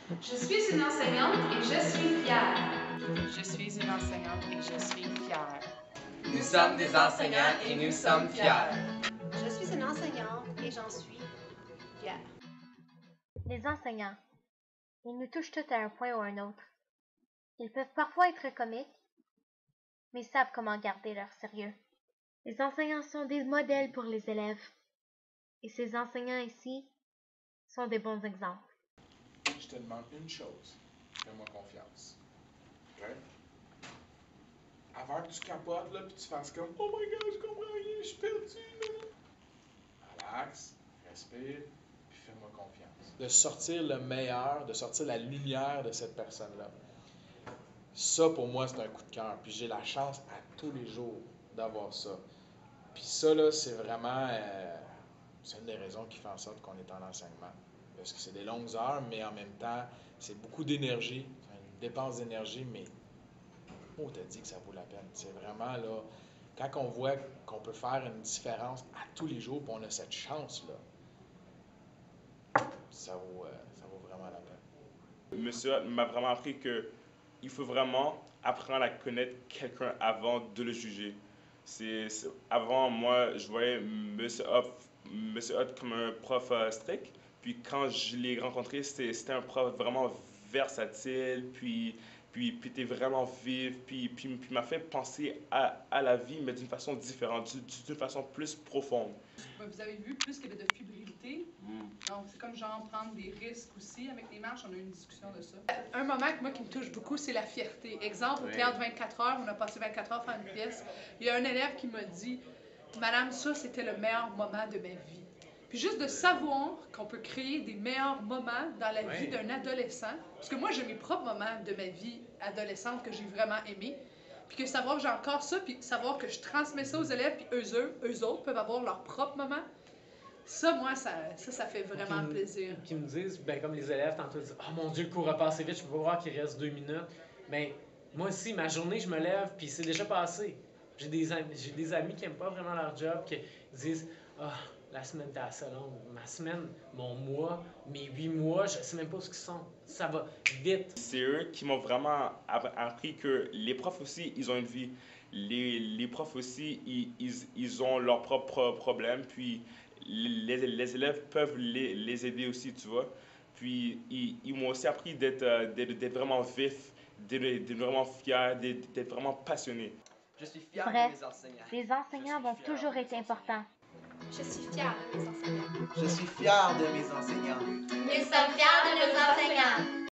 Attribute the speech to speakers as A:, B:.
A: Je suis une enseignante et je suis fière.
B: Je suis une enseignante et je suis fière.
C: Nous sommes des enseignants et nous sommes fiers.
D: Je suis une enseignante et j'en suis fière.
E: Les enseignants, ils nous touchent tous à un point ou à un autre. Ils peuvent parfois être comiques, mais ils savent comment garder leur sérieux. Les enseignants sont des modèles pour les élèves. Et ces enseignants ici sont des bons exemples.
F: Je te demande une chose. Fais-moi confiance. OK? Avant que tu capotes, là, puis tu fasses comme « Oh my God, je comprends rien, je suis perdu, là. » Relax, respire, puis fais-moi confiance. De sortir le meilleur, de sortir la lumière de cette personne-là. Ça, pour moi, c'est un coup de cœur. Puis j'ai la chance à tous les jours d'avoir ça. Puis ça, là, c'est vraiment... c'est une des raisons qui fait en sorte qu'on est en enseignement. Parce que c'est des longues heures, mais en même temps, c'est beaucoup d'énergie. C'est une dépense d'énergie, mais on t'a dit que ça vaut la peine. C'est vraiment, là, quand on voit qu'on peut faire une différence à tous les jours, puis on a cette chance-là, ça vaut vraiment la peine.
G: Monsieur m'a vraiment appris qu'il faut vraiment apprendre à connaître quelqu'un avant de le juger. Avant, moi, je voyais Monsieur Hott comme un prof strict. Puis quand je l'ai rencontré, c'était un prof vraiment versatile, puis t'es vraiment vif, puis m'a fait penser à la vie, mais d'une façon différente, d'une façon plus profonde.
H: Vous avez vu, plus qu'il y a de fébrilité, donc c'est comme genre prendre des risques aussi avec les marches, on a eu une discussion de ça. Un moment moi, qui me touche beaucoup, c'est la fierté. Exemple, au théâtre 24 heures, on a passé 24 heures à faire une pièce, il y a un élève qui m'a dit « Madame, ça c'était le meilleur moment de ma vie ». Puis juste de savoir qu'on peut créer des meilleurs moments dans la vie d'un adolescent, parce que moi j'ai mes propres moments de ma vie adolescente que j'ai vraiment aimés, puis que savoir que j'ai encore ça, puis savoir que je transmets ça aux élèves, puis eux autres peuvent avoir leur propre moment, ça, moi, ça fait vraiment plaisir.
C: Puis ils me disent, ben, comme les élèves, tantôt, ils disent « Oh mon Dieu, le cours a passé vite, je peux pas voir qu'il reste 2 minutes. » Ben, moi aussi, ma journée, je me lève, puis c'est déjà passé. J'ai des amis qui aiment pas vraiment leur job, qui disent « Ah, la semaine était assez longue. Ma semaine, mon mois, mes 8 mois, je sais même pas ce qu'ils sont. Ça va vite. »
G: C'est eux qui m'ont vraiment appris que les profs aussi, ils ont une vie. Les profs aussi, ils ont leurs propres problèmes. Puis les élèves peuvent les aider aussi, tu vois. Puis ils m'ont aussi appris d'être vraiment vif, d'être vraiment fier, d'être vraiment passionné.
C: Je suis fier
E: Bref,
C: de mes enseignants.
E: les enseignants vont toujours être importants.
D: Je suis fière de mes enseignants.
C: Je suis fier de mes enseignants.
I: Nous sommes fiers de nos enseignants.